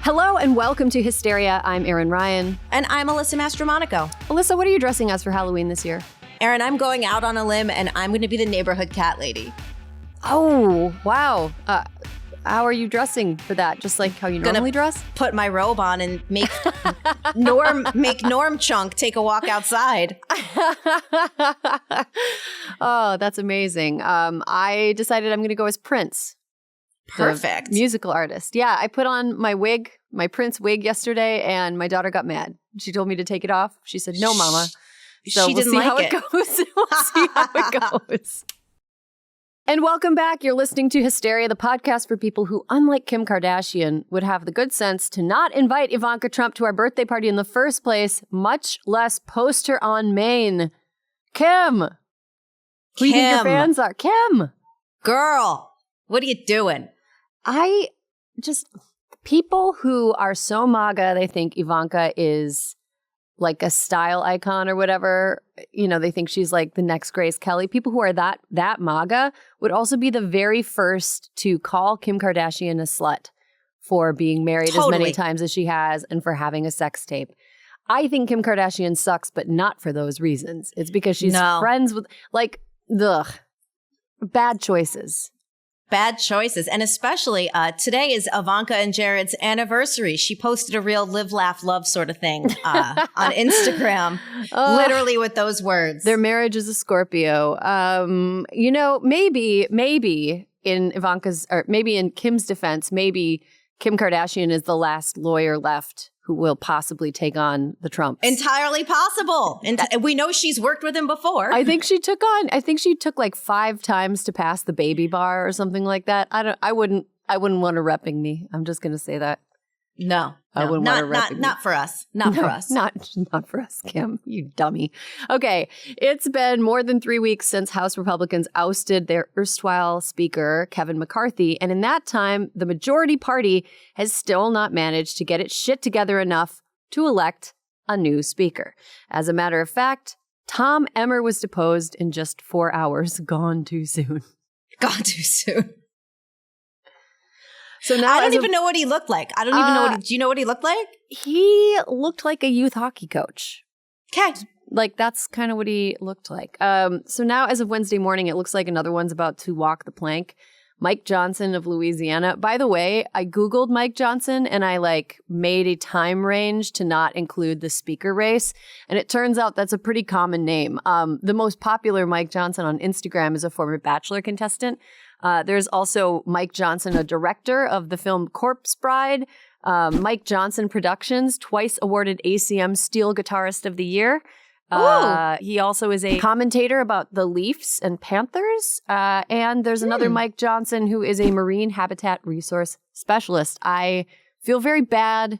Hello and welcome to Hysteria. I'm Erin Ryan. And I'm Alyssa Mastromonaco. Alyssa, what are you dressing as for Halloween this year? Erin, I'm going out on a limb and I'm going to be the neighborhood cat lady. Oh, wow. How are you dressing for that? Just like how you normally dress? Put my robe on and make Norm Chunk take a walk outside. Oh, that's amazing. I decided I'm going to go as Prince. Perfect. Musical artist. Yeah, I put on my wig, my Prince wig yesterday, and my daughter got mad. She told me to take it off. She said, "No, Mama." So she didn't we'll see like how it goes. We'll see how it goes. And welcome back. You're listening to Hysteria, the podcast for people who, unlike Kim Kardashian, would have the good sense to not invite Ivanka Trump to our birthday party in the first place, much less post her on Maine. Kim. Who do you think your fans are? Kim. Girl, what are you doing? People who are so MAGA, they think Ivanka is like a style icon or whatever. You know, they think she's like the next Grace Kelly. People who are that MAGA would also be the very first to call Kim Kardashian a slut for being married as many times as she has and for having a sex tape. I think Kim Kardashian sucks, but not for those reasons. It's because she's friends with, bad choices. Bad choices. And especially today is Ivanka and Jared's anniversary. She posted a real live, laugh, love sort of thing on Instagram, literally with those words. Their marriage is a Scorpio. Maybe in Ivanka's, or maybe in Kim's defense, maybe Kim Kardashian is the last lawyer left who will possibly take on the Trumps. Entirely possible. We know she's worked with him before. I think she took like 5 times to pass the baby bar or something like that. I wouldn't want her repping me. I'm just going to say that. No, I wouldn't want her repping me. Not for us. Not for us. Not for us, Kim, you dummy. Okay, it's been more than 3 weeks since House Republicans ousted their erstwhile Speaker, Kevin McCarthy. And in that time, the majority party has still not managed to get its shit together enough to elect a new Speaker. As a matter of fact, Tom Emmer was deposed in just 4 hours. Gone too soon. Gone too soon. So now I don't even know what he looked like. I don't even know do you know what he looked like? He looked like a youth hockey coach. Okay. Like, that's kind of what he looked like. So now, as of Wednesday morning, it looks like another one's about to walk the plank. Mike Johnson of Louisiana. By the way, I Googled Mike Johnson and I made a time range to not include the speaker race. And it turns out that's a pretty common name. The most popular Mike Johnson on Instagram is a former Bachelor contestant. There's also Mike Johnson, a director of the film Corpse Bride. Mike Johnson Productions, twice awarded ACM Steel Guitarist of the Year. He also is a commentator about the Leafs and Panthers. And there's another Mike Johnson who is a marine habitat resource specialist. I feel very bad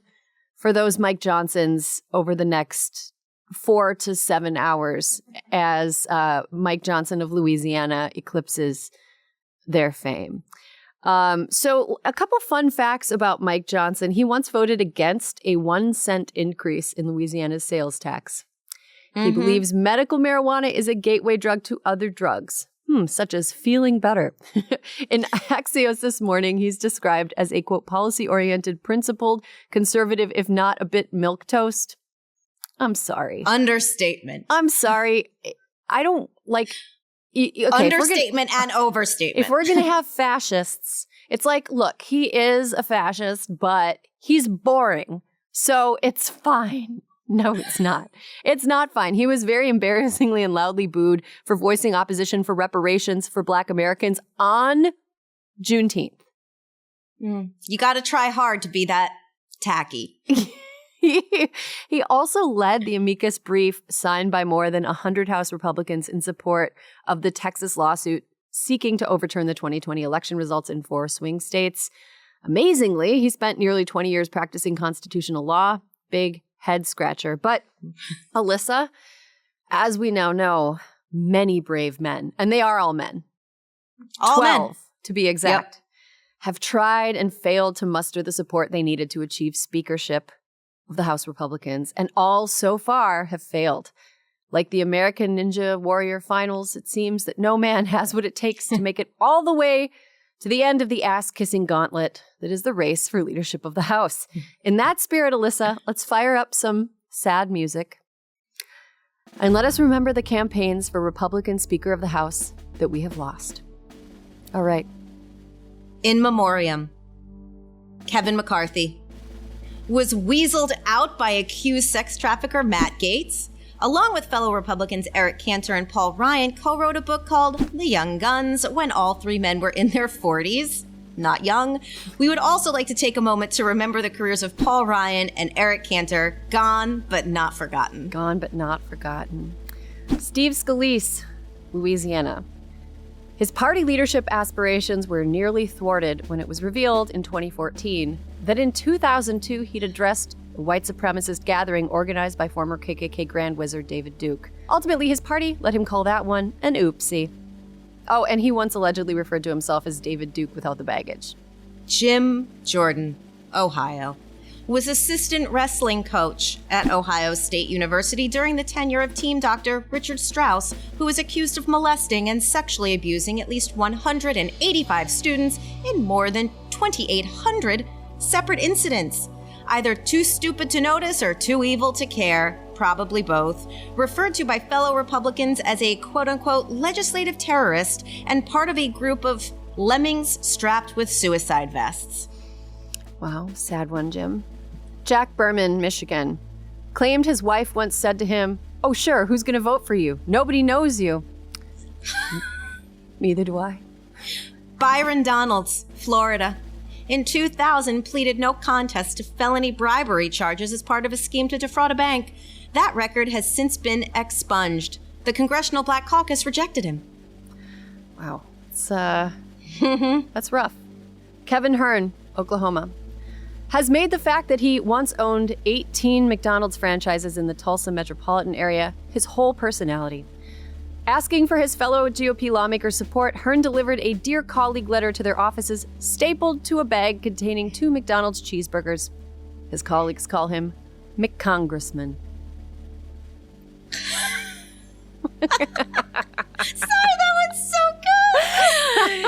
for those Mike Johnsons over the next 4 to 7 hours as Mike Johnson of Louisiana eclipses their fame. So a couple fun facts about Mike Johnson. He once voted against a 1-cent increase in Louisiana's sales tax. He believes medical marijuana is a gateway drug to other drugs, such as feeling better. In Axios this morning, he's described as a, quote, policy-oriented, principled, conservative, if not a bit milquetoast. I'm sorry. Understatement. I'm sorry. I don't like... Okay, understatement and overstatement. If we're going to have fascists, it's like, look, he is a fascist, but he's boring. So it's fine. No, it's not. It's not fine. He was very embarrassingly and loudly booed for voicing opposition for reparations for Black Americans on Juneteenth. You got to try hard to be that tacky. He also led the amicus brief signed by more than 100 House Republicans in support of the Texas lawsuit seeking to overturn the 2020 election results in 4 swing states. Amazingly, he spent nearly 20 years practicing constitutional law. Big head scratcher. But Alyssa, as we now know, many brave men, and they are all men, all 12 men. To be exact, have tried and failed to muster the support they needed to achieve speakership of the House Republicans, and all so far have failed. Like the American Ninja Warrior finals, it seems that no man has what it takes to make it all the way to the end of the ass-kissing gauntlet that is the race for leadership of the House. In that spirit, Alyssa, let's fire up some sad music. And let us remember the campaigns for Republican Speaker of the House that we have lost. All right. In memoriam, Kevin McCarthy was weaseled out by accused sex trafficker Matt Gaetz. Along with fellow Republicans Eric Cantor and Paul Ryan, co-wrote a book called The Young Guns when all three men were in their 40s. Not young. We would also like to take a moment to remember the careers of Paul Ryan and Eric Cantor, gone but not forgotten. Gone but not forgotten. Steve Scalise, Louisiana. His party leadership aspirations were nearly thwarted when it was revealed in 2014 that in 2002 he'd addressed a white supremacist gathering organized by former KKK Grand Wizard David Duke. Ultimately, his party let him call that one an oopsie. Oh, and he once allegedly referred to himself as David Duke without the baggage. Jim Jordan, Ohio, was assistant wrestling coach at Ohio State University during the tenure of team doctor Richard Strauss, who was accused of molesting and sexually abusing at least 185 students in more than 2,800 separate incidents. Either too stupid to notice or too evil to care, probably both, referred to by fellow Republicans as a quote-unquote legislative terrorist and part of a group of lemmings strapped with suicide vests. Wow, sad one, Jim. Jack Berman, Michigan, claimed his wife once said to him, "Oh, sure, who's going to vote for you? Nobody knows you." Neither do I. Byron Donalds, Florida, in 2000 pleaded no contest to felony bribery charges as part of a scheme to defraud a bank. That record has since been expunged. The Congressional Black Caucus rejected him. Wow, that's rough. Kevin Hearn, Oklahoma, has made the fact that he once owned 18 McDonald's franchises in the Tulsa metropolitan area his whole personality. Asking for his fellow GOP lawmakers' support, Hearn delivered a Dear Colleague letter to their offices stapled to a bag containing 2 McDonald's cheeseburgers. His colleagues call him McCongressman. Sorry, that was so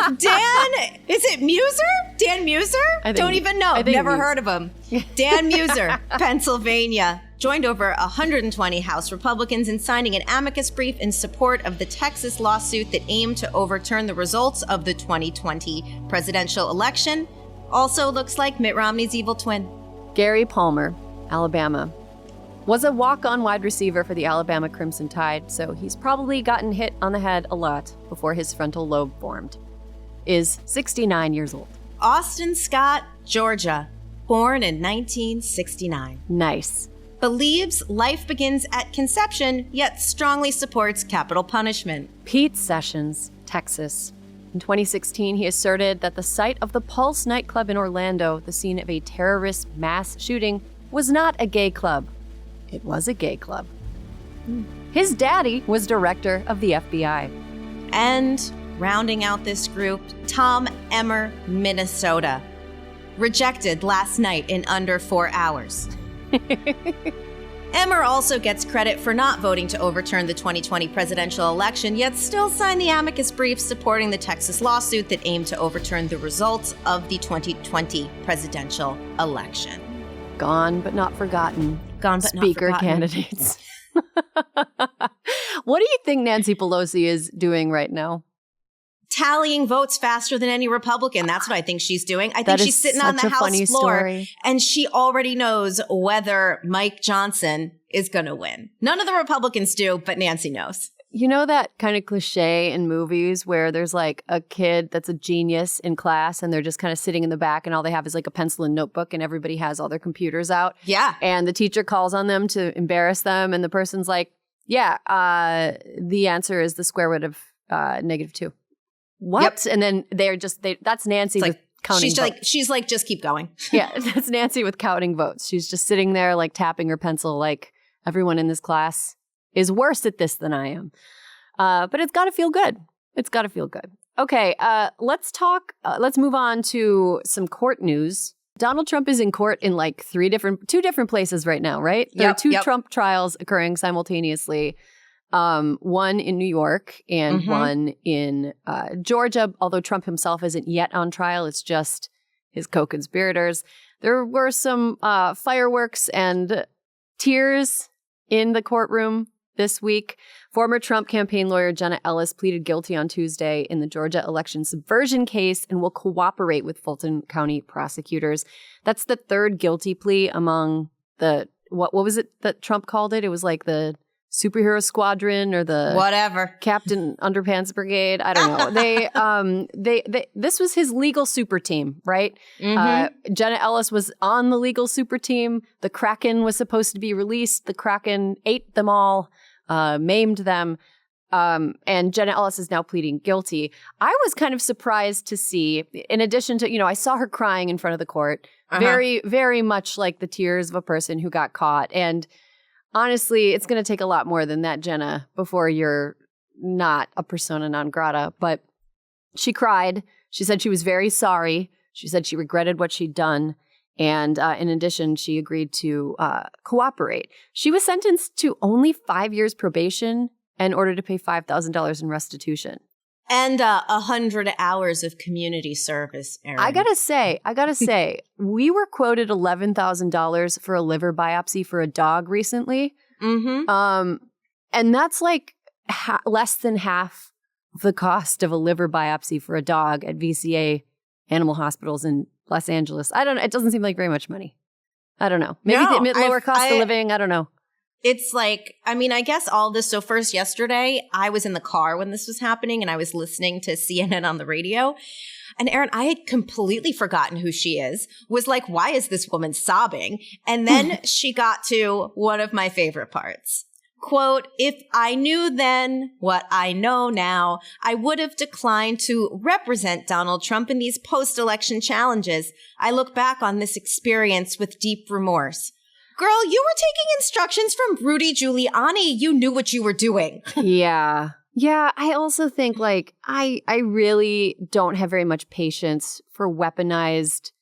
good. Dan, is it Muser? Dan Muser? Don't even know. Never heard of him. Dan Muser, Pennsylvania, joined over 120 House Republicans in signing an amicus brief in support of the Texas lawsuit that aimed to overturn the results of the 2020 presidential election. Also looks like Mitt Romney's evil twin. Gary Palmer, Alabama, was a walk-on wide receiver for the Alabama Crimson Tide, so he's probably gotten hit on the head a lot before his frontal lobe formed. Is 69 years old. Austin Scott, Georgia, born in 1969. Nice. Believes life begins at conception, yet strongly supports capital punishment. Pete Sessions, Texas. In 2016, he asserted that the site of the Pulse nightclub in Orlando, the scene of a terrorist mass shooting, was not a gay club. It was a gay club. His daddy was director of the FBI. And rounding out this group, Tom Emmer, Minnesota. Rejected last night in under 4 hours. Emmer also gets credit for not voting to overturn the 2020 presidential election, yet still signed the amicus brief supporting the Texas lawsuit that aimed to overturn the results of the 2020 presidential election. Gone but not forgotten. Gone but Speaker not forgotten. candidates. What do you think Nancy Pelosi is doing right now? Tallying votes faster than any Republican. That's what I think she's doing. I think she's sitting on the House floor and she already knows whether Mike Johnson is going to win. None of the Republicans do, but Nancy knows. You know that kind of cliche in movies where there's like a kid that's a genius in class and they're just kind of sitting in the back and all they have is like a pencil and notebook and everybody has all their computers out. Yeah. And the teacher calls on them to embarrass them and the person's like, yeah, the answer is the square root of -2. What? Yep. And then that's Nancy with counting votes. She's like, just keep going. Yeah, that's Nancy with counting votes. She's just sitting there like tapping her pencil like everyone in this class is worse at this than I am. But it's got to feel good. It's got to feel good. Okay, let's move on to some court news. Donald Trump is in court in like two different places right now, right? There are two Trump trials occurring simultaneously. one in New York and one in Georgia, although Trump himself isn't yet on trial. It's just his co-conspirators. There were some fireworks and tears in the courtroom this week. Former Trump campaign lawyer Jenna Ellis pleaded guilty on Tuesday in the Georgia election subversion case and will cooperate with Fulton County prosecutors. That's the third guilty plea among the, what was it that Trump called it? It was like the superhero squadron or the whatever Captain Underpants Brigade. I don't know. They this was his legal super team, right? Jenna Ellis was on the legal super team. The Kraken was supposed to be released. The Kraken ate them all, maimed them. And Jenna Ellis is now pleading guilty. I was kind of surprised to see, in addition to, I saw her crying in front of the court, very, very much like the tears of a person who got caught. And honestly, it's going to take a lot more than that, Jenna, before you're not a persona non grata. But she cried. She said she was very sorry. She said she regretted what she'd done. And in addition, she agreed to cooperate. She was sentenced to only 5 years probation in order to pay $5,000 in restitution. And 100 hours of community service, Erin. I gotta say, we were quoted $11,000 for a liver biopsy for a dog recently. And that's like less than half the cost of a liver biopsy for a dog at VCA animal hospitals in Los Angeles. I don't know. It doesn't seem like very much money. I don't know. Maybe lower cost of living. I don't know. It's like, I guess all this. So first, yesterday, I was in the car when this was happening and I was listening to CNN on the radio. And Erin, I had completely forgotten who she is, was like, why is this woman sobbing? And then she got to one of my favorite parts. Quote, if I knew then what I know now, I would have declined to represent Donald Trump in these post-election challenges. I look back on this experience with deep remorse. Girl, you were taking instructions from Rudy Giuliani. You knew what you were doing. Yeah. I also think I really don't have very much patience for weaponized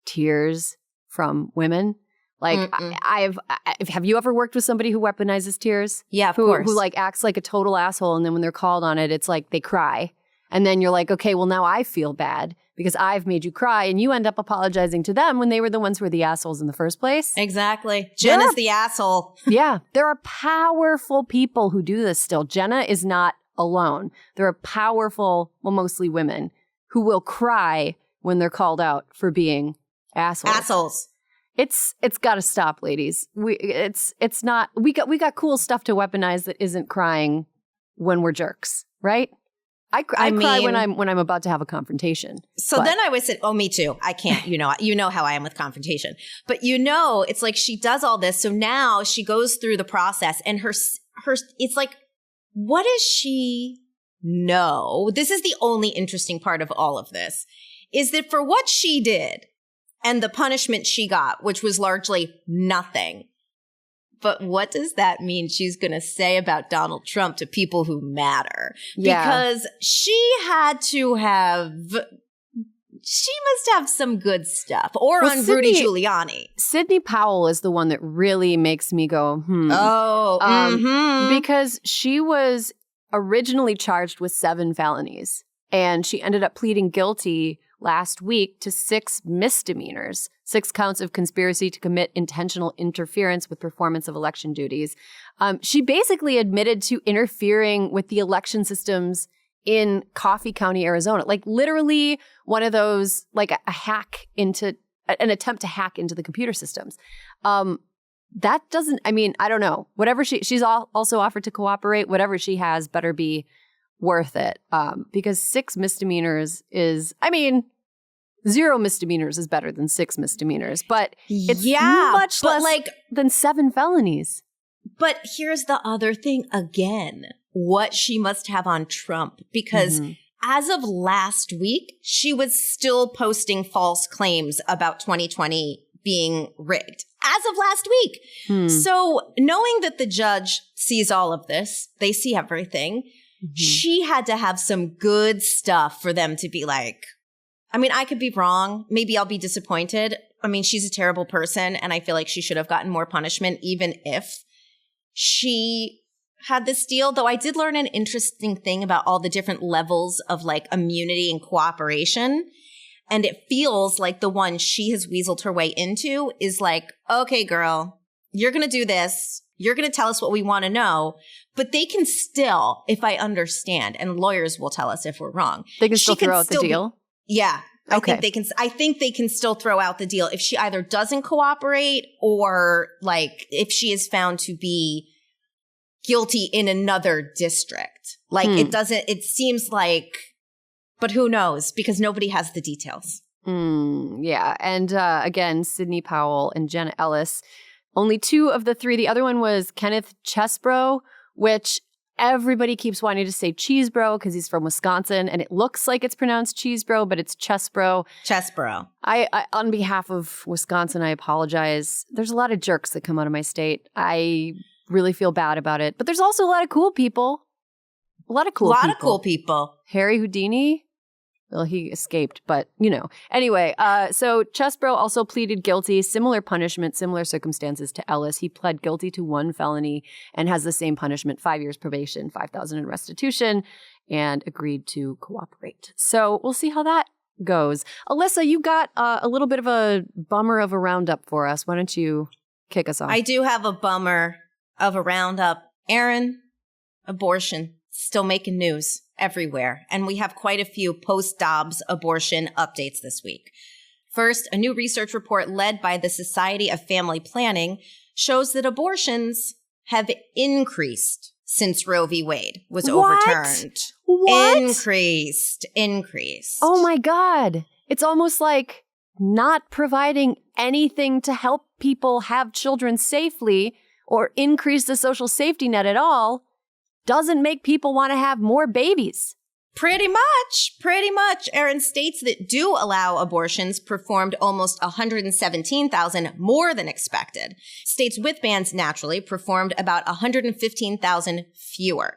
tears from women. Have you ever worked with somebody who weaponizes tears? Yeah, of course. Who acts like a total asshole, and then when they're called on it, it's like they cry. And then you're like, okay, well, now I feel bad because I've made you cry, and you end up apologizing to them when they were the ones who were the assholes in the first place. Exactly. Jenna's the asshole. Yeah. There are powerful people who do this still. Jenna is not alone. There are powerful, well, mostly women, who will cry when they're called out for being assholes. It's got to stop, ladies. We got cool stuff to weaponize that isn't crying when we're jerks, right? I cry when I'm about to have a confrontation. So then I was saying, oh, me too. I can't, you know how I am with confrontation. But it's like she does all this. So now she goes through the process and her it's like, what does she know? This is the only interesting part of all of this, is that for what she did and the punishment she got, which was largely nothing. But what does that mean she's going to say about Donald Trump to people who matter? Yeah. Because she must have some good stuff. Or on Rudy Giuliani. Sidney Powell is the one that really makes me go, because she was originally charged with 7 felonies. And she ended up pleading guilty last week to 6 misdemeanors, 6 counts of conspiracy to commit intentional interference with performance of election duties. She basically admitted to interfering with the election systems in Coffee County, Arizona. Like literally one of those, like an attempt to hack into the computer systems. That doesn't, I don't know. Whatever she's also offered to cooperate, whatever she has better be worth it. Because 6 misdemeanors is, 0 misdemeanors is better than 6 misdemeanors, but it's much less than 7 felonies. But here's the other thing again, what she must have on Trump, because as of last week, she was still posting false claims about 2020 being rigged. As of last week. So knowing that the judge sees all of this, they see everything, she had to have some good stuff for them to be like, I could be wrong. Maybe I'll be disappointed. She's a terrible person, and I feel like she should have gotten more punishment, even if she had this deal, though I did learn an interesting thing about all the different levels of like immunity and cooperation. And it feels like the one she has weaseled her way into is like, okay, girl, you're going to do this. You're going to tell us what we want to know. But they can still, if I understand, and lawyers will tell us if we're wrong. They can still throw out the deal? Yeah. Okay. I think they can still throw out the deal if she either doesn't cooperate or like if she is found to be guilty in another district. Like it seems like, but who knows? Because nobody has the details. Yeah. And again, Sidney Powell and Jenna Ellis, only 2 of the 3. The other one was Kenneth Chesbro, which everybody keeps wanting to say Cheesebro because he's from Wisconsin, and it looks like it's pronounced Cheesebro, but it's Chesbro. Chesbro. I on behalf of Wisconsin, I apologize. There's a lot of jerks that come out of my state. I really feel bad about it. But there's also a lot of cool people. A lot of cool people. Harry Houdini. Well, he escaped, but, you know. Anyway, so Chesbro also pleaded guilty, similar punishment, similar circumstances to Ellis. He pled guilty to 1 felony and has the same punishment, 5 years probation, $5,000 in restitution, and agreed to cooperate. So we'll see how that goes. Alyssa, you got a little bit of a bummer of a roundup for us. Why don't you kick us off? I do have a bummer of a roundup. Erin, abortion, still making news everywhere. And we have quite a few post-Dobbs abortion updates this week. First, a new research report led by the Society of Family Planning shows that abortions have increased since Roe v. Wade was overturned. What? Increased. Oh my God. It's almost like not providing anything to help people have children safely or increase the social safety net at all doesn't make people want to have more babies. Pretty much. Erin, states that do allow abortions performed almost 117,000 more than expected. States with bans naturally performed about 115,000 fewer.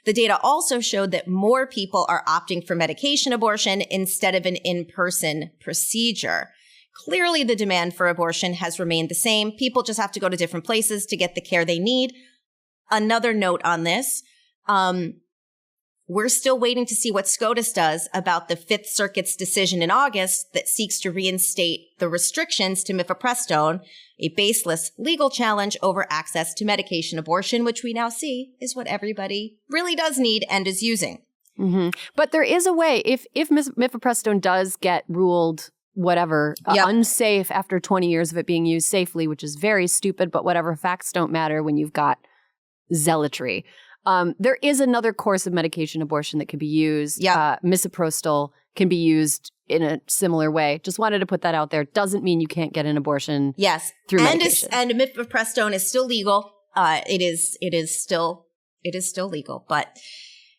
The data also showed that more people are opting for medication abortion instead of an in-person procedure. Clearly, the demand for abortion has remained the same. People just have to go to different places to get the care they need. Another note on this, we're still waiting to see what SCOTUS does about the Fifth Circuit's decision in August that seeks to reinstate the restrictions to mifepristone, a baseless legal challenge over access to medication abortion, which we now see is what everybody really does need and is using. Mm-hmm. But there is a way, if mifepristone does get ruled whatever, unsafe after 20 years of it being used safely, which is very stupid, but whatever, facts don't matter when you've got zealotry. There is another course of medication abortion that can be used. Misoprostol can be used in a similar way. Just wanted to put that out there. Doesn't mean you can't get an abortion. Yes, through medication. And mifepristone is still legal. It is still legal. But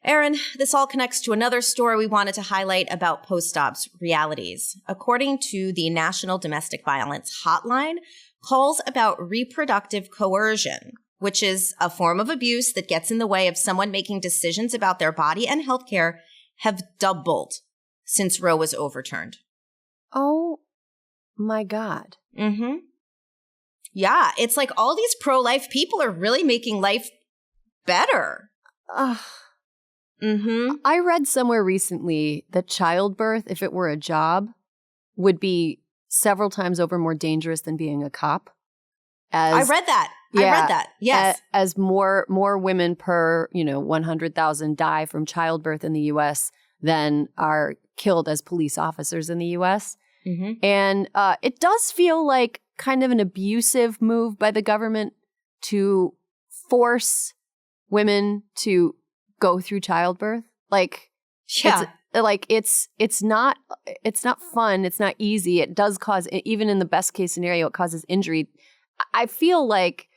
Erin, this all connects to another story we wanted to highlight about post-Dobbs realities. According to the National Domestic Violence Hotline, calls about reproductive coercion, which is a form of abuse that gets in the way of someone making decisions about their body and healthcare, have doubled since Roe was overturned. Oh my God. Mm-hmm. Yeah, it's like all these pro-life people are really making life better. Mm-hmm. I read somewhere recently that childbirth, if it were a job, would be several times over more dangerous than being a cop. I read that. Yes. As more women per, 100,000 die from childbirth in the U.S. than are killed as police officers in the U.S. Mm-hmm. And it does feel like kind of an abusive move by the government to force women to go through childbirth. It's not fun. It's not easy. It does cause, even in the best case scenario, it causes injury. I feel like,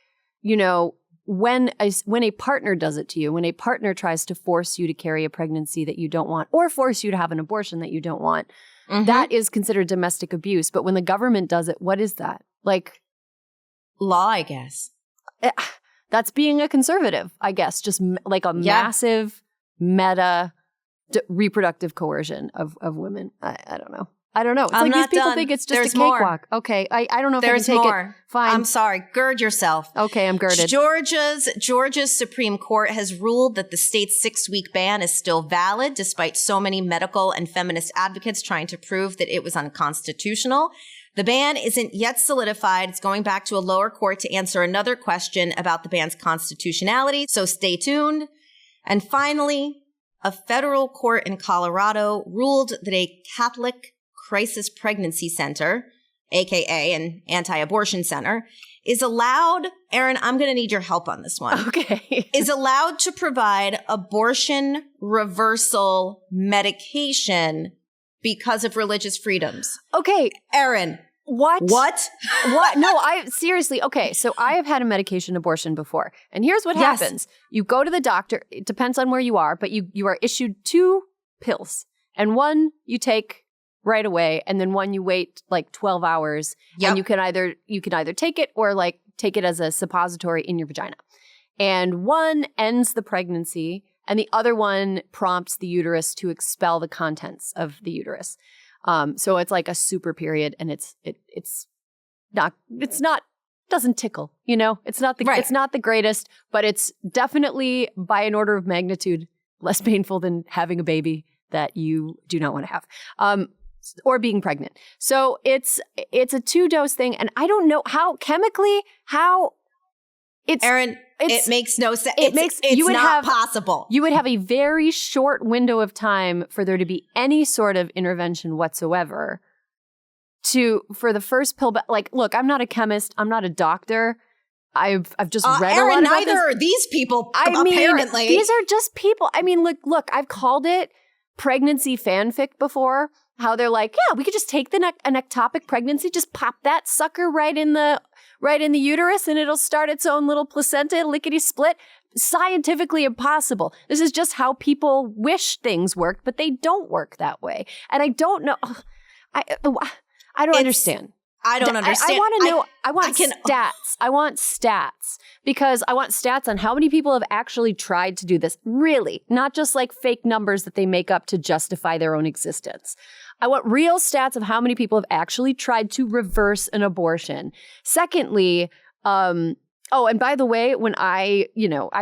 when a partner does it to you, when a partner tries to force you to carry a pregnancy that you don't want or force you to have an abortion that you don't want, that is considered domestic abuse. But when the government does it, what is that? Law, I guess. That's being a conservative, I guess. Just like a massive meta reproductive coercion of women. I don't know. I don't know. It's I'm like these not people done. think it's just There's a cakewalk. Okay. I don't know if There's I can take more. it. Fine. I'm sorry. Gird yourself. Okay, I'm girded. Georgia's Supreme Court has ruled that the state's 6-week ban is still valid, despite so many medical and feminist advocates trying to prove that it was unconstitutional. The ban isn't yet solidified. It's going back to a lower court to answer another question about the ban's constitutionality. So stay tuned. And finally, a federal court in Colorado ruled that a Catholic crisis pregnancy center, aka an anti-abortion center, is allowed, Erin, I'm going to need your help on this one. Okay. Is allowed to provide abortion reversal medication because of religious freedoms. Okay. Erin. What? What? No, seriously. Okay. So I have had a medication abortion before. And here's what happens. You go to the doctor. It depends on where you are, but you are issued 2 pills. And one you take right away, and then one you wait like 12 hours. Yep. And you can either take it or like take it as a suppository in your vagina. And one ends the pregnancy, and the other one prompts the uterus to expel the contents of the uterus. So it's like a super period, and it's not doesn't tickle, you know? It's not the greatest, but it's definitely by an order of magnitude less painful than having a baby that you do not want to have. Or being pregnant. So it's a 2-dose thing, and I don't know how chemically it's Erin, it makes no sense. It's not possible. You would have a very short window of time for there to be any sort of intervention whatsoever for the first pill. But like, look, I'm not a chemist. I'm not a doctor. I've just read Erin, a lot about neither this. are these people, mean, apparently. these are just people. I mean, look, I've called it pregnancy fanfic before. How they're like, yeah, we could just take an ectopic pregnancy, just pop that sucker right in the uterus, and it'll start its own little placenta, lickety split. Scientifically impossible. This is just how people wish things worked, but they don't work that way. And I don't know. I don't understand. I don't understand. I want to know. I want stats. I want stats because I want stats on how many people have actually tried to do this. Really, not just like fake numbers that they make up to justify their own existence. I want real stats of how many people have actually tried to reverse an abortion. Secondly, and by the way, when I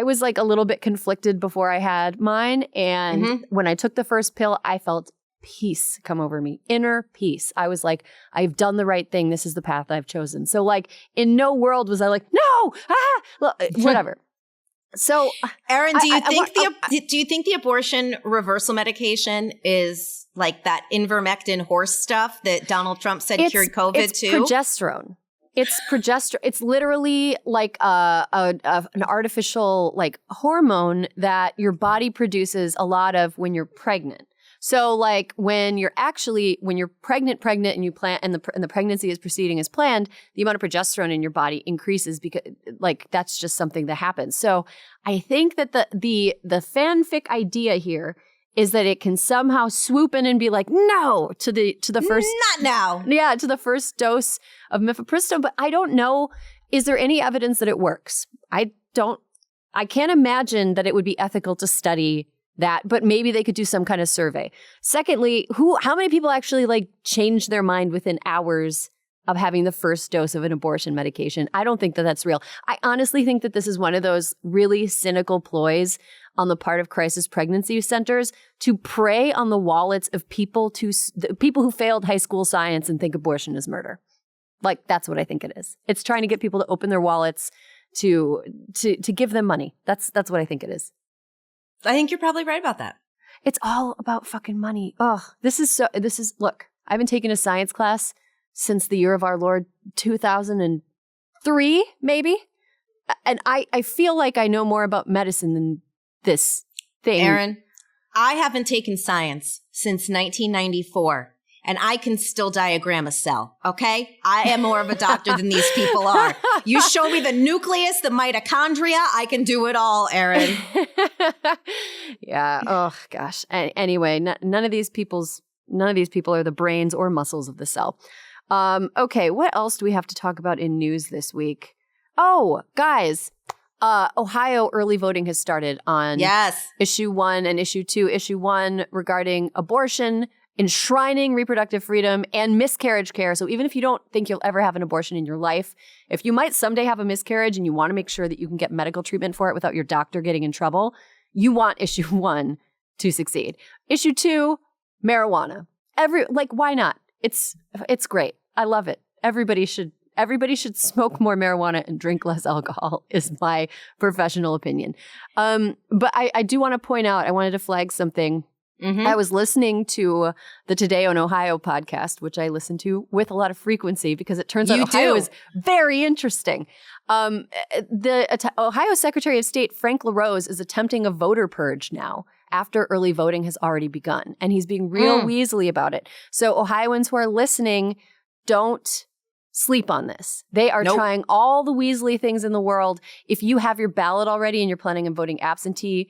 was like a little bit conflicted before I had mine. And when I took the first pill, I felt peace come over me, inner peace. I was like, I've done the right thing. This is the path I've chosen. So like in no world was I like, no, whatever. So Erin, do you think the abortion reversal medication is like that ivermectin horse stuff that Donald Trump said cured COVID it's too? Progesterone. It's progesterone. It's literally like an artificial like hormone that your body produces a lot of when you're pregnant. So like when you're pregnant and you plan and the pregnancy is proceeding as planned, the amount of progesterone in your body increases because like that's just something that happens. So I think that the fanfic idea here is that it can somehow swoop in and be like, no, to the first not now. Yeah, to the first dose of mifepristone, but I don't know, is there any evidence that it works? I can't imagine that it would be ethical to study that, but maybe they could do some kind of survey. Secondly, how many people actually like change their mind within hours of having the first dose of an abortion medication? I don't think that that's real. I honestly think that this is one of those really cynical ploys on the part of crisis pregnancy centers to prey on the wallets of people who failed high school science and think abortion is murder. Like that's what I think it is. It's trying to get people to open their wallets to give them money. That's what I think it is. I think you're probably right about that. It's all about fucking money. Oh, look, I haven't taken a science class since the year of our Lord 2003, maybe. And I feel like I know more about medicine than this thing. Erin, I haven't taken science since 1994. And I can still diagram a cell, okay? I am more of a doctor than these people are. You show me the nucleus, the mitochondria, I can do it all, Erin. Yeah. Oh, gosh. Anyway, none of these people are the brains or muscles of the cell. Okay, what else do we have to talk about in news this week? Oh, guys, Ohio early voting has started on issue 1 and issue 2. Issue 1 regarding abortion enshrining reproductive freedom and miscarriage care. So even if you don't think you'll ever have an abortion in your life, if you might someday have a miscarriage and you want to make sure that you can get medical treatment for it without your doctor getting in trouble, you want issue 1 to succeed. Issue 2, marijuana. Why not? It's great. I love it. Everybody should smoke more marijuana and drink less alcohol is my professional opinion. But I do want to point out, I wanted to flag something. Mm-hmm. I was listening to the Today on Ohio podcast, which I listen to with a lot of frequency because it turns out Ohio is very interesting. The Ohio Secretary of State, Frank LaRose, is attempting a voter purge now after early voting has already begun. And he's being real weaselly about it. So Ohioans who are listening, don't sleep on this. They are trying all the weaselly things in the world. If you have your ballot already and you're planning on voting absentee,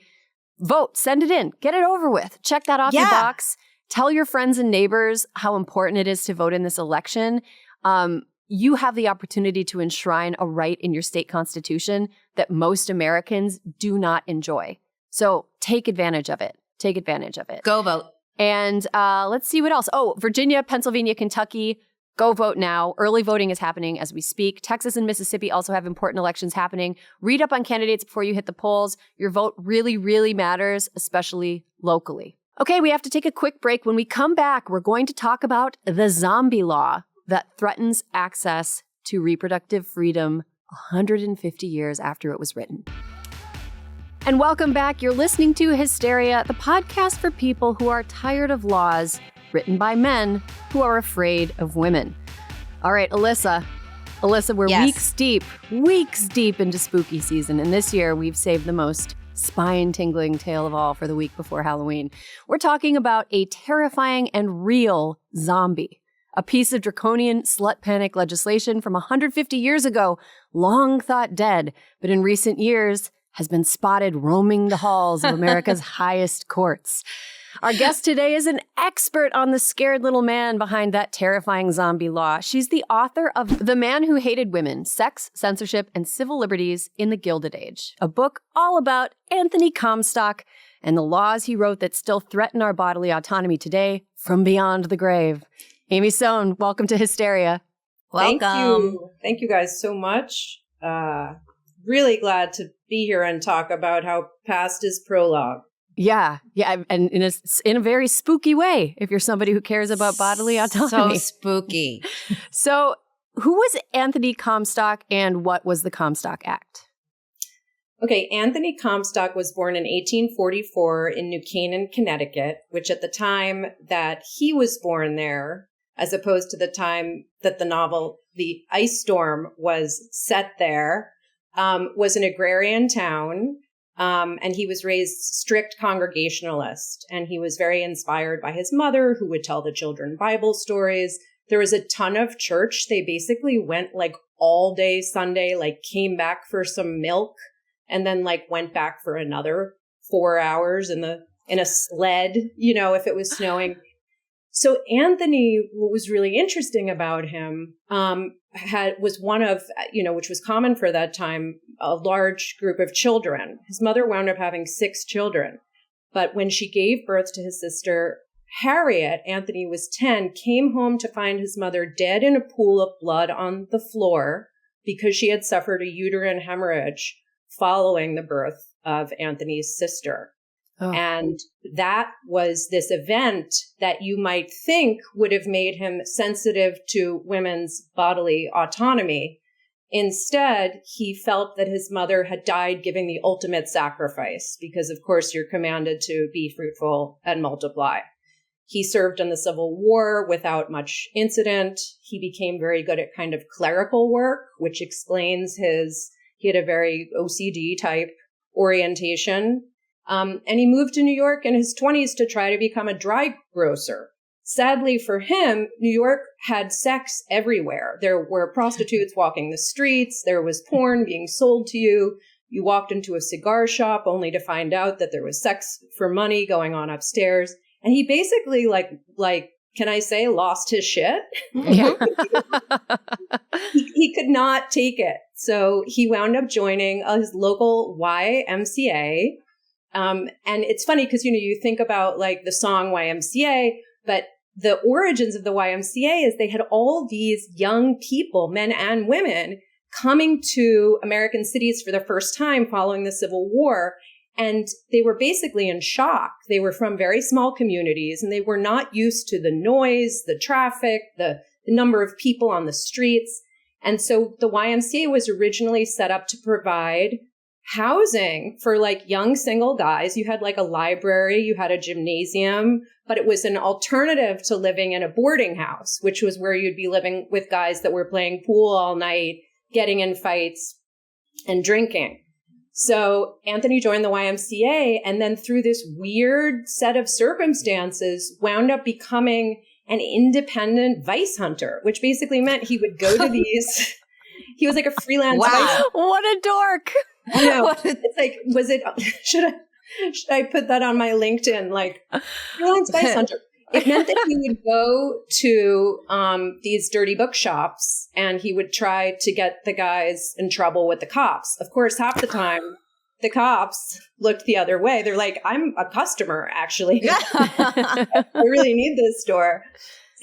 vote, send it in, get it over with. Check that off your box. Tell your friends and neighbors how important it is to vote in this election. You have the opportunity to enshrine a right in your state constitution that most Americans do not enjoy. So take advantage of it. Take advantage of it. Go vote. And let's see what else. Oh, Virginia, Pennsylvania, Kentucky. Go vote now. Early voting is happening as we speak. Texas and Mississippi also have important elections happening. Read up on candidates before you hit the polls. Your vote really, really matters, especially locally. Okay, we have to take a quick break. When we come back, we're going to talk about the zombie law that threatens access to reproductive freedom 150 years after it was written. And welcome back. You're listening to Hysteria, the podcast for people who are tired of laws written by men who are afraid of women. All right, Alyssa, we're weeks deep into spooky season. And this year we've saved the most spine-tingling tale of all for the week before Halloween. We're talking about a terrifying and real zombie, a piece of draconian slut panic legislation from 150 years ago, long thought dead, but in recent years has been spotted roaming the halls of America's highest courts. Our guest today is an expert on the scared little man behind that terrifying zombie law. She's the author of The Man Who Hated Women, Sex, Censorship, and Civil Liberties in the Gilded Age, a book all about Anthony Comstock and the laws he wrote that still threaten our bodily autonomy today from beyond the grave. Amy Sohn, welcome to Hysteria. Welcome. Thank you guys so much. Really glad to be here and talk about how past is prologue. Yeah, and in a very spooky way, if you're somebody who cares about bodily autonomy. So spooky. So who was Anthony Comstock and what was the Comstock Act? Okay, Anthony Comstock was born in 1844 in New Canaan, Connecticut, which at the time that he was born there, as opposed to the time that the novel The Ice Storm was set there, was an agrarian town. And he was raised strict Congregationalist, and he was very inspired by his mother, who would tell the children Bible stories. There was a ton of church. They basically went like all day Sunday, like came back for some milk, and then like went back for another 4 hours in a sled, if it was snowing. So Anthony, what was really interesting about him, was one of, which was common for that time, a large group of children. His mother wound up having 6 children. But when she gave birth to his sister, Harriet, Anthony was 10, came home to find his mother dead in a pool of blood on the floor because she had suffered a uterine hemorrhage following the birth of Anthony's sister. Oh. And that was this event that you might think would have made him sensitive to women's bodily autonomy. Instead, he felt that his mother had died giving the ultimate sacrifice because, of course, you're commanded to be fruitful and multiply. He served in the Civil War without much incident. He became very good at kind of clerical work, which explains he had a very OCD type orientation. And he moved to New York in his 20s to try to become a dry grocer. Sadly for him, New York had sex everywhere. There were prostitutes walking the streets. There was porn being sold to you. You walked into a cigar shop only to find out that there was sex for money going on upstairs. And he basically, can I say, lost his shit? Yeah. he could not take it. So he wound up joining his local YMCA. And it's funny because, you think about like the song YMCA, but the origins of the YMCA is they had all these young people, men and women, coming to American cities for the first time following the Civil War. And they were basically in shock. They were from very small communities and they were not used to the noise, the traffic, the number of people on the streets. And so the YMCA was originally set up to provide housing for like young single guys. You had like a library, you had a gymnasium, but it was an alternative to living in a boarding house, which was where you'd be living with guys that were playing pool all night, getting in fights and drinking. So Anthony joined the YMCA and then through this weird set of circumstances wound up becoming an independent vice hunter, which basically meant he would go to these, he was like a freelance vice hunter. What a dork. I know. It's like, should I put that on my LinkedIn? Like, freelance vice hunter. It meant that he would go to these dirty bookshops and he would try to get the guys in trouble with the cops. Of course, half the time, the cops looked the other way. They're like, I'm a customer, actually. I really need this store.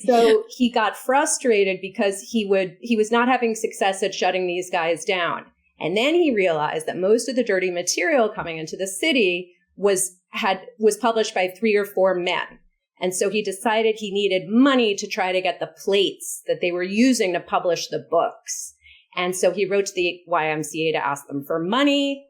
So he got frustrated because he was not having success at shutting these guys down. And then he realized that most of the dirty material coming into the city was published by 3 or 4 men. And so he decided he needed money to try to get the plates that they were using to publish the books. And so he wrote to the YMCA to ask them for money.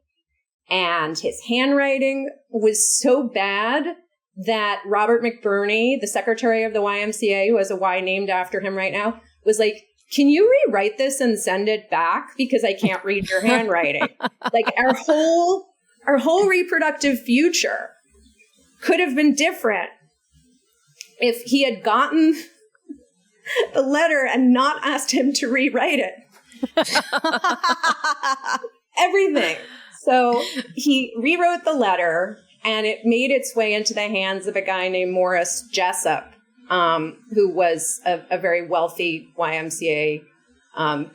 And his handwriting was so bad that Robert McBurney, the secretary of the YMCA, who has a Y named after him right now, was like, can you rewrite this and send it back? Because I can't read your handwriting. Like our whole reproductive future could have been different if he had gotten the letter and not asked him to rewrite it. Everything. So he rewrote the letter and it made its way into the hands of a guy named Morris Jessup, who was a very wealthy YMCA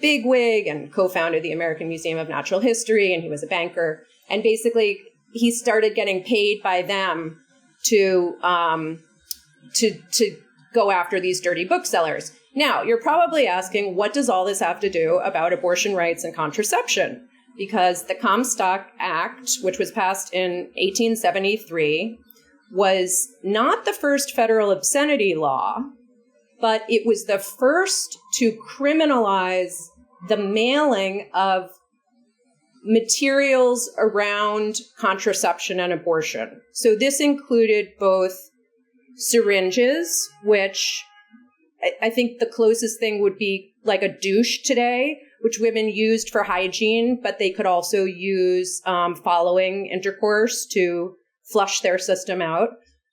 bigwig and co-founded the American Museum of Natural History, and he was a banker. And basically, he started getting paid by them to go after these dirty booksellers. Now, you're probably asking, what does all this have to do about abortion rights and contraception? Because the Comstock Act, which was passed in 1873, was not the first federal obscenity law, but it was the first to criminalize the mailing of materials around contraception and abortion. So this included both syringes, which I think the closest thing would be like a douche today, which women used for hygiene, but they could also use following intercourse to flush their system out.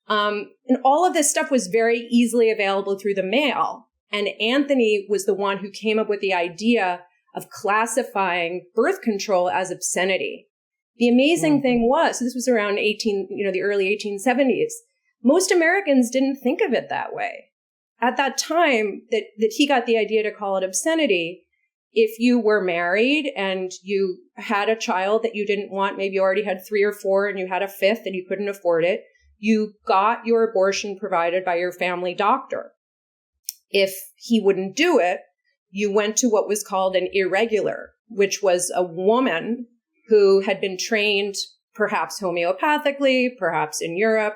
And all of this stuff was very easily available through the mail. And Anthony was the one who came up with the idea of classifying birth control as obscenity. The amazing thing was, so this was around the early 1870s, most Americans didn't think of it that way. At that time that he got the idea to call it obscenity, if you were married and you had a child that you didn't want, maybe you already had 3 or 4 and you had a 5th and you couldn't afford it, you got your abortion provided by your family doctor. If he wouldn't do it, you went to what was called an irregular, which was a woman who had been trained perhaps homeopathically, perhaps in Europe,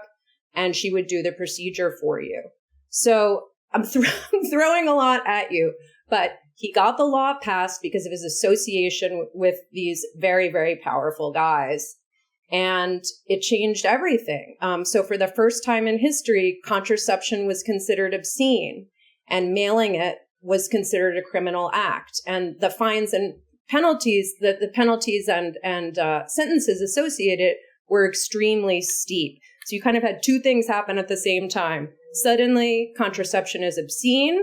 and she would do the procedure for you. So I'm throwing a lot at you, but he got the law passed because of his association with these very, very powerful guys. And it changed everything. So for the first time in history, contraception was considered obscene and mailing it was considered a criminal act. And the fines and penalties, the penalties and sentences associated were extremely steep. So you kind of had 2 things happen at the same time. Suddenly, contraception is obscene,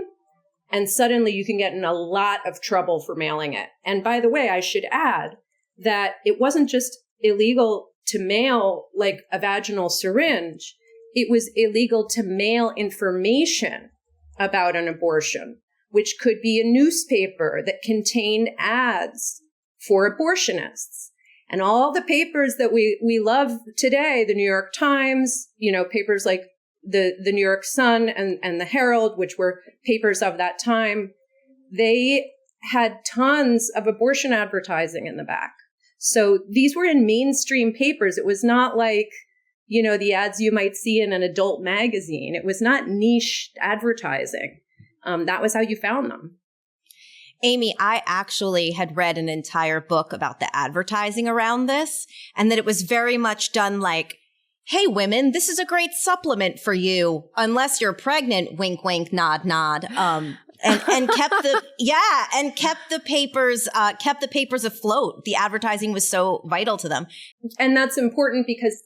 and suddenly you can get in a lot of trouble for mailing it. And by the way, I should add that it wasn't just illegal to mail like a vaginal syringe. It was illegal to mail information about an abortion, which could be a newspaper that contained ads for abortionists. And all the papers that we love today, the New York Times, papers like the New York Sun and the Herald, which were papers of that time, they had tons of abortion advertising in the back. So these were in mainstream papers. It was not like, the ads you might see in an adult magazine. It was not niche advertising. That was how you found them. Amy, I actually had read an entire book about the advertising around this, and that it was very much done like, hey, women, this is a great supplement for you, unless you're pregnant, wink, wink, nod, nod. And kept the papers afloat. The advertising was so vital to them. And that's important because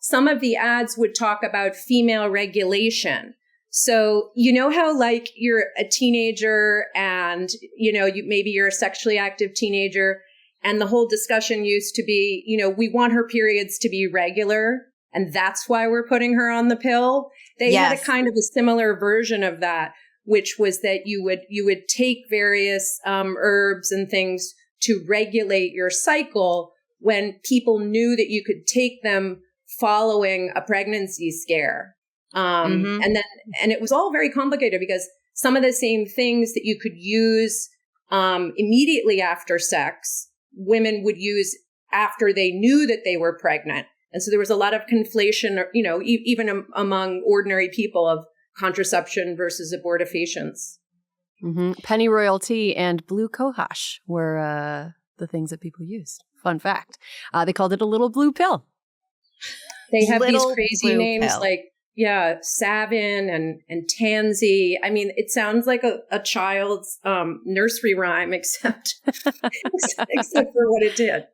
some of the ads would talk about female regulation. So, how like you're a teenager and, maybe you're a sexually active teenager, and the whole discussion used to be, we want her periods to be regular, and that's why we're putting her on the pill. They had a kind of a similar version of that, which was that you would take various herbs and things to regulate your cycle when people knew that you could take them following a pregnancy scare. And it was all very complicated because some of the same things that you could use immediately after sex, women would use after they knew that they were pregnant. And so there was a lot of conflation, even among ordinary people, of contraception versus abortifacients. Mm-hmm. Pennyroyal tea and blue cohosh were the things that people used. Fun fact. They called it a little blue pill. They have these crazy names like, Savin and Tansy. I mean, it sounds like a child's nursery rhyme, except for what it did.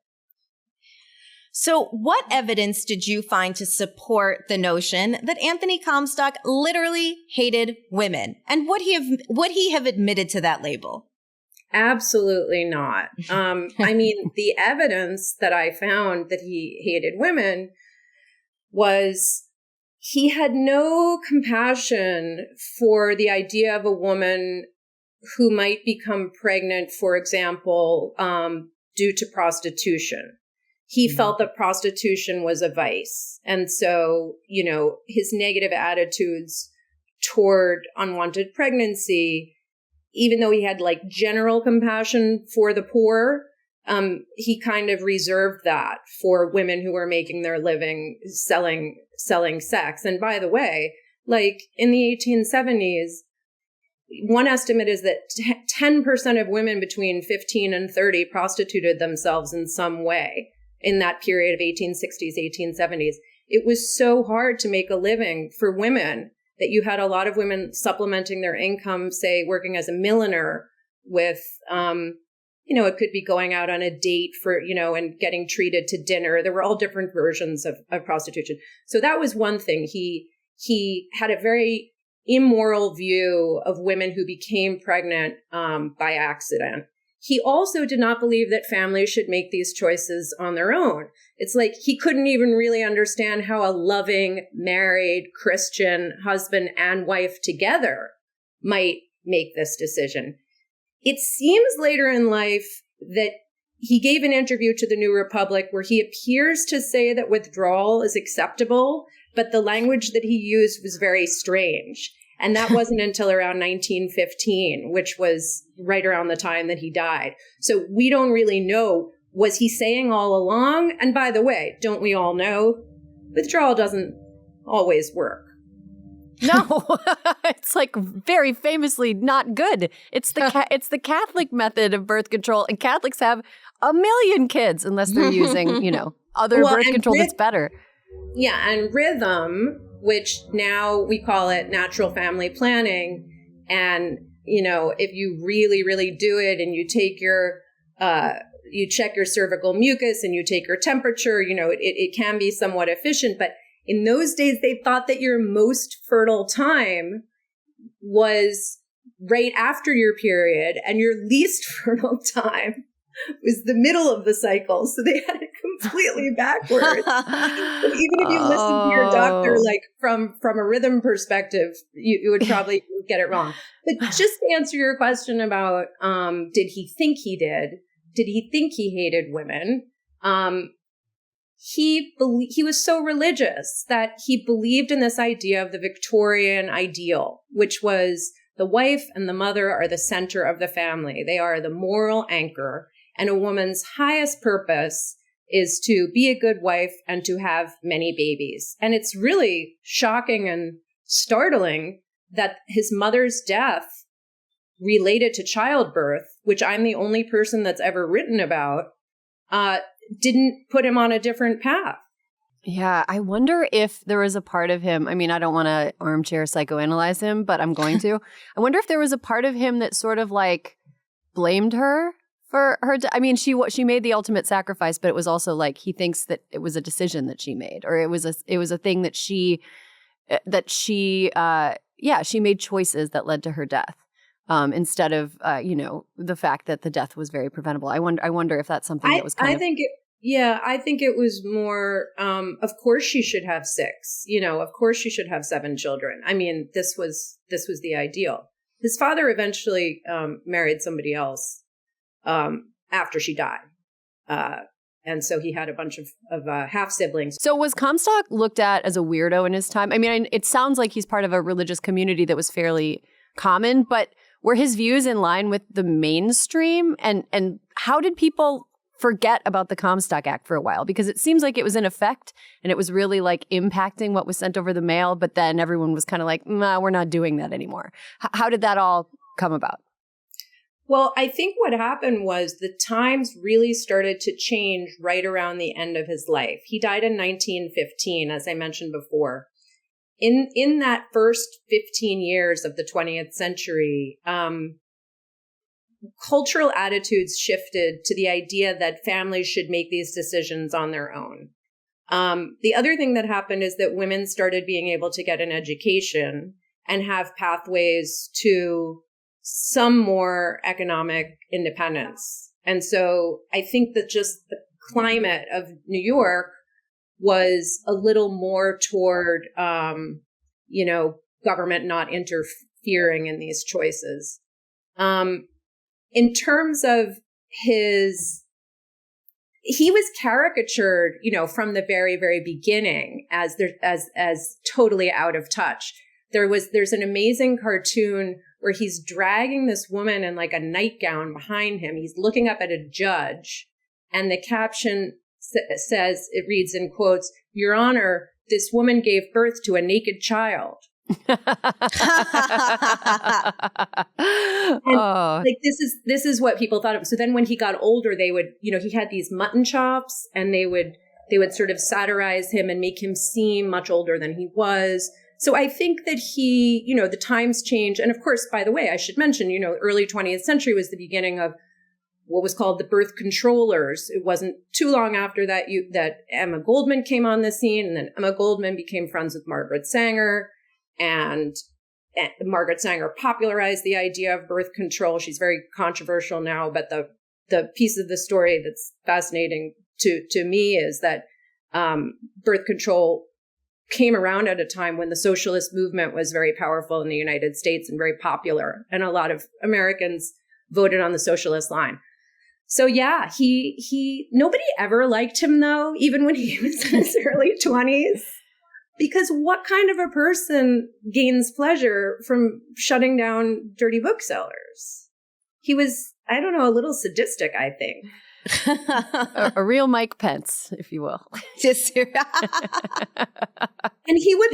So what evidence did you find to support the notion that Anthony Comstock literally hated women? And would he have admitted to that label? Absolutely not. I mean, the evidence that I found that he hated women was he had no compassion for the idea of a woman who might become pregnant, for example, due to prostitution. He felt that prostitution was a vice. And so, his negative attitudes toward unwanted pregnancy, even though he had like general compassion for the poor, he kind of reserved that for women who were making their living selling sex. And by the way, like in the 1870s, one estimate is that 10% of women between 15 and 30 prostituted themselves in some way in that period of 1860s, 1870s. It was so hard to make a living for women that you had a lot of women supplementing their income, say working as a milliner with, it could be going out on a date for, and getting treated to dinner. There were all different versions of prostitution. So that was one thing. He had a very immoral view of women who became pregnant by accident. He also did not believe that families should make these choices on their own. It's like he couldn't even really understand how a loving, married, Christian husband and wife together might make this decision. It seems later in life that he gave an interview to the New Republic where he appears to say that withdrawal is acceptable, but the language that he used was very strange. And that wasn't until around 1915, which was right around the time that he died. So we don't really know, was he saying all along? And by the way, don't we all know withdrawal doesn't always work? No, it's like very famously not good. It's it's the Catholic method of birth control, and Catholics have a million kids unless they're using, other birth control that's better. Yeah, and rhythm, which now we call it natural family planning. And, if you really, really do it and you take you check your cervical mucus and you take your temperature, it can be somewhat efficient. But in those days, they thought that your most fertile time was right after your period, and your least fertile time was the middle of the cycle. So they had it completely backwards. So even if you listen to your doctor, like from a rhythm perspective, you would probably get it wrong. But just to answer your question about, did he think he did? Did he think he hated women? he was so religious that he believed in this idea of the Victorian ideal, which was the wife and the mother are the center of the family. They are the moral anchor, and a woman's highest purpose is to be a good wife and to have many babies. And it's really shocking and startling that his mother's death related to childbirth, which I'm the only person that's ever written about, didn't put him on a different path. Yeah, I wonder if there was a part of him. I mean, I don't want to armchair psychoanalyze him, but I'm going to. I wonder if there was a part of him that sort of like blamed her for her. I mean, she made the ultimate sacrifice, but it was also like he thinks that it was a decision that she made, or it was a thing that she made choices that led to her death. Instead of, the fact that the death was very preventable. I wonder if that's something that was kind of... I think it was more, of course she should have 6, of course she should have 7 children. I mean, this was the ideal. His father eventually married somebody else after she died. And so he had a bunch of half-siblings. So was Comstock looked at as a weirdo in his time? I mean, it sounds like he's part of a religious community that was fairly common, but were his views in line with the mainstream? And how did people forget about the Comstock Act for a while? Because it seems like it was in effect and it was really like impacting what was sent over the mail, but then everyone was kind of like, nah, we're not doing that anymore. How did that all come about? Well, I think what happened was the times really started to change right around the end of his life. He died in 1915, as I mentioned before. In that first 15 years of the 20th century, cultural attitudes shifted to the idea that families should make these decisions on their own. The other thing that happened is that women started being able to get an education and have pathways to some more economic independence. And so I think that just the climate of New York was a little more toward, government not interfering in these choices. In terms of he was caricatured, from the very, very beginning as totally out of touch. There's an amazing cartoon where he's dragging this woman in like a nightgown behind him. He's looking up at a judge, and the caption says, it reads in quotes, "Your Honor, this woman gave birth to a naked child." Like this is what people thought of. So then when he got older, they would, he had these mutton chops, and they would sort of satirize him and make him seem much older than he was. So I think that the times change. And of course, by the way, I should mention, early 20th century was the beginning of what was called the birth controllers. It wasn't too long after that that Emma Goldman came on the scene, and then Emma Goldman became friends with Margaret Sanger, and Margaret Sanger popularized the idea of birth control. She's very controversial now, but the piece of the story that's fascinating to me is that birth control came around at a time when the socialist movement was very powerful in the United States and very popular, and a lot of Americans voted on the socialist line. So yeah, nobody ever liked him though, even when he was in his early 20s, because what kind of a person gains pleasure from shutting down dirty booksellers? He was, I don't know, a little sadistic, I think. a real Mike Pence, if you will. And he would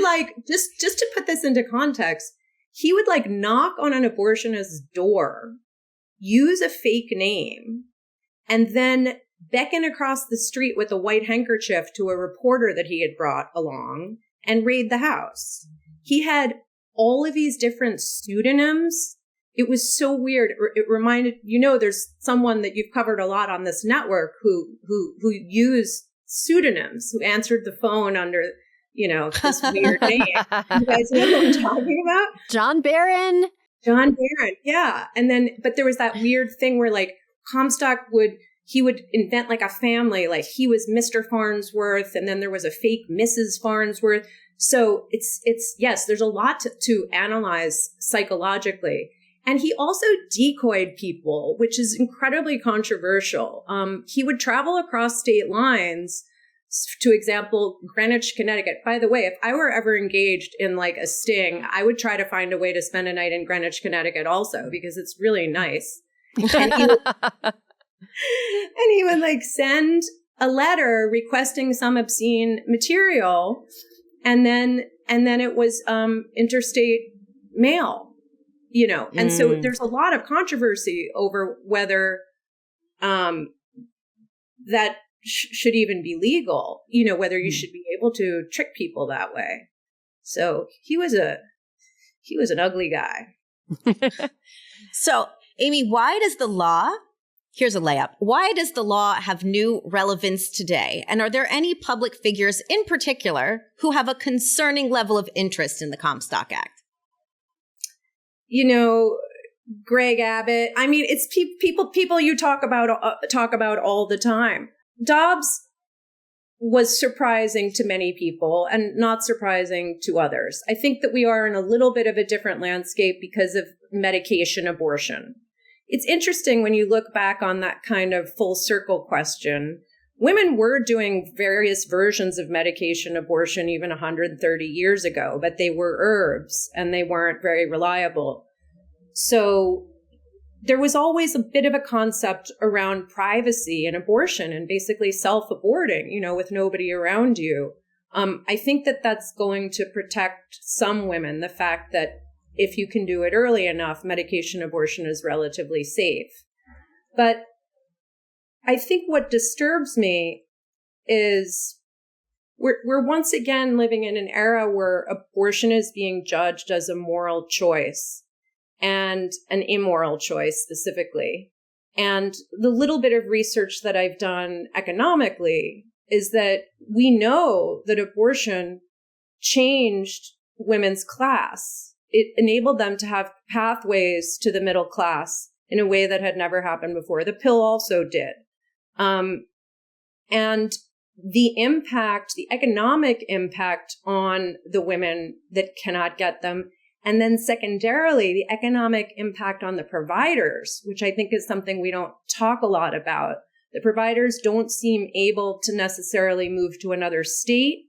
just to put this into context, he would knock on an abortionist's door, use a fake name, and then beckon across the street with a white handkerchief to a reporter that he had brought along and raid the house. He had all of these different pseudonyms. It was so weird. It reminded, there's someone that you've covered a lot on this network who used pseudonyms, who answered the phone under, this weird name. You guys know who I'm talking about? John Barron, yeah. And then, but there was that weird thing where Comstock would invent a family, he was Mr. Farnsworth, and then there was a fake Mrs. Farnsworth. So it's yes, there's a lot to analyze psychologically. And he also decoyed people, which is incredibly controversial. He would travel across state lines To example, Greenwich, Connecticut. By the way, if I were ever engaged in like a sting, I would try to find a way to spend a night in Greenwich, Connecticut also, because it's really nice. And he would like send a letter requesting some obscene material, and then it was interstate mail, you know. And so there's a lot of controversy over whether that should even be legal, you know, whether you should be able to trick people that way. So he was an ugly guy. So, Amy, why does the law, here's a layup, why does the law have new relevance today? And are there any public figures in particular who have a concerning level of interest in the Comstock Act? You know, Greg Abbott. I mean, it's people you talk about all the time. Dobbs was surprising to many people and not surprising to others. I think that we are in a little bit of a different landscape because of medication abortion. It's interesting when you look back on that kind of full circle question. Women were doing various versions of medication abortion even 130 years ago, but they were herbs and they weren't very reliable. So there was always a bit of a concept around privacy and abortion and basically self-aborting, you know, with nobody around you. I think that that's going to protect some women, the fact that if you can do it early enough, medication abortion is relatively safe. But I think what disturbs me is we're once again living in an era where abortion is being judged as a moral choice and an immoral choice specifically. And the little bit of research that I've done economically is that we know that abortion changed women's class. It enabled them to have pathways to the middle class in a way that had never happened before. The pill also did. And the impact, the economic impact on the women that cannot get them, and then secondarily, the economic impact on the providers, which I think is something we don't talk a lot about. The providers don't seem able to necessarily move to another state.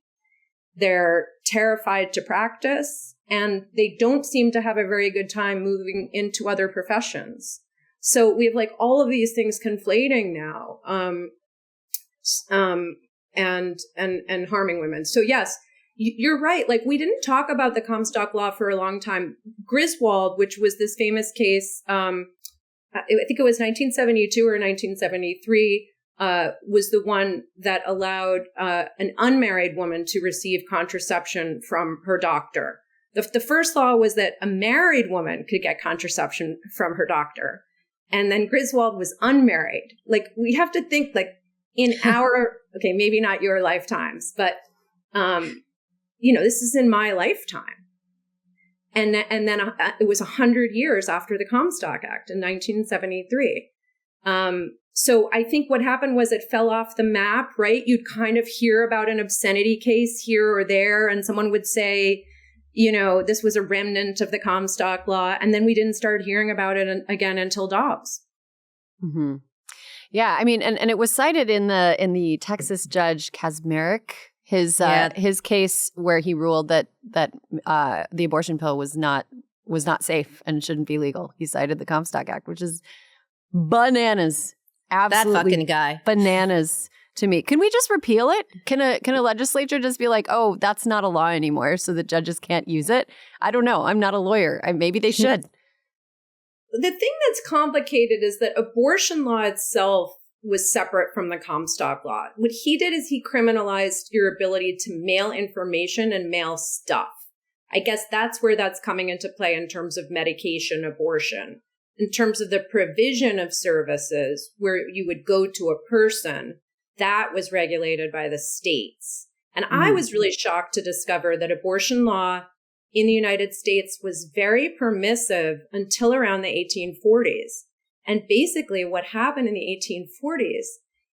They're terrified to practice, and they don't seem to have a very good time moving into other professions. So we have like all of these things conflating now, and harming women. So yes, you're right. Like, we didn't talk about the Comstock law for a long time. Griswold, which was this famous case, I think it was 1972 or 1973, was the one that allowed an unmarried woman to receive contraception from her doctor. The first law was that a married woman could get contraception from her doctor. And then Griswold was unmarried. Like, we have to think, like, in our, okay, maybe not your lifetimes, but, you know, this is in my lifetime. And then it was 100 years after the Comstock Act in 1973. So I think what happened was it fell off the map, right? You'd kind of hear about an obscenity case here or there, and someone would say, you know, this was a remnant of the Comstock law. And then we didn't start hearing about it again until Dobbs. Mm-hmm. Yeah, I mean, and it was cited in the Texas judge Kaczmarek, his case where he ruled that the abortion pill was not safe and shouldn't be legal. He cited the Comstock Act, which is bananas. Absolutely, that fucking guy. Bananas to me. Can we just repeal it? Can a legislature just be like, oh, that's not a law anymore, so that judges can't use it? I don't know. I'm not a lawyer. Maybe they should. The thing that's complicated is that abortion law itself was separate from the Comstock law. What he did is he criminalized your ability to mail information and mail stuff. I guess that's where that's coming into play in terms of medication abortion. In terms of the provision of services where you would go to a person, that was regulated by the states. And I was really shocked to discover that abortion law in the United States was very permissive until around the 1840s. And basically what happened in the 1840s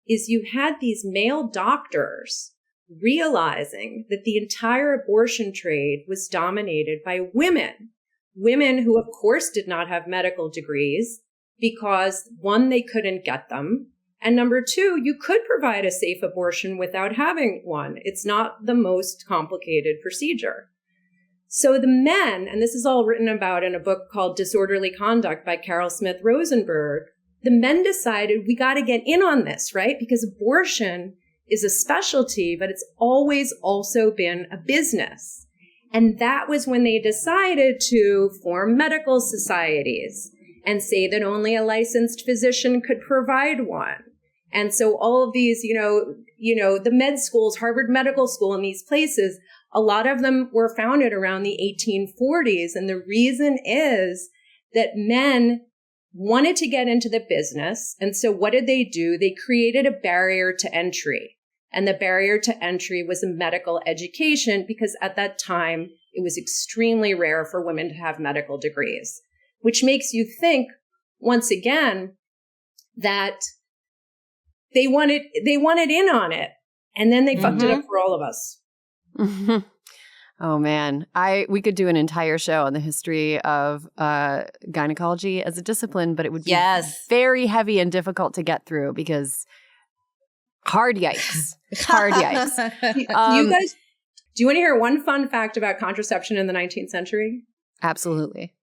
is you had these male doctors realizing that the entire abortion trade was dominated by women who of course did not have medical degrees because, one, they couldn't get them, And number two, you could provide a safe abortion without having one. It's not the most complicated procedure. So the men, and this is all written about in a book called Disorderly Conduct by Carol Smith Rosenberg, the men decided we got to get in on this, right? Because abortion is a specialty, but it's always also been a business. And that was when they decided to form medical societies and say that only a licensed physician could provide one. And so all of these, the med schools, Harvard Medical School and these places, a lot of them were founded around the 1840s. And the reason is that men wanted to get into the business. And so what did they do? They created a barrier to entry. And the barrier to entry was a medical education, because at that time, it was extremely rare for women to have medical degrees, which makes you think, once again, that they wanted in on it. And then they fucked it up for all of us. Oh, man. We could do an entire show on the history of gynecology as a discipline, but it would be very heavy and difficult to get through because hard yikes. Hard yikes. You guys, do you want to hear one fun fact about contraception in the 19th century? Absolutely.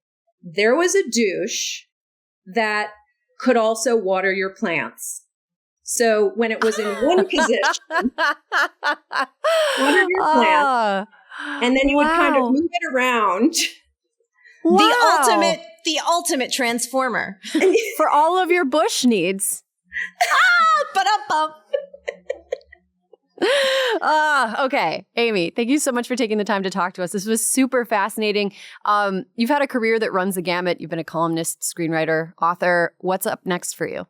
There was a douche that could also water your plants. So when it was in one position, water your plants, and then you would kind of move it around. Wow. The ultimate transformer. For all of your bush needs. Okay. Amy, thank you so much for taking the time to talk to us. This was super fascinating. You've had a career that runs the gamut. You've been a columnist, screenwriter, author. What's up next for you?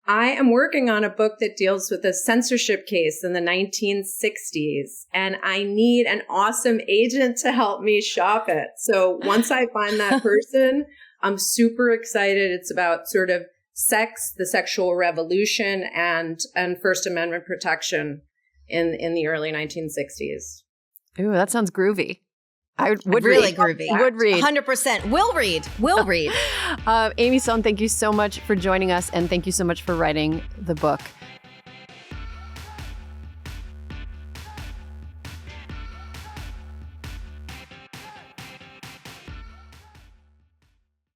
I am working on a book that deals with a censorship case in the 1960s, and I need an awesome agent to help me shop it. So once I find that person, I'm super excited. It's about sort of sex, the sexual revolution, and First Amendment protection in the early 1960s. Ooh, that sounds groovy. I would really read. Groovy. Would read. 100%. Will read. Amy Sohn, thank you so much for joining us, and thank you so much for writing the book.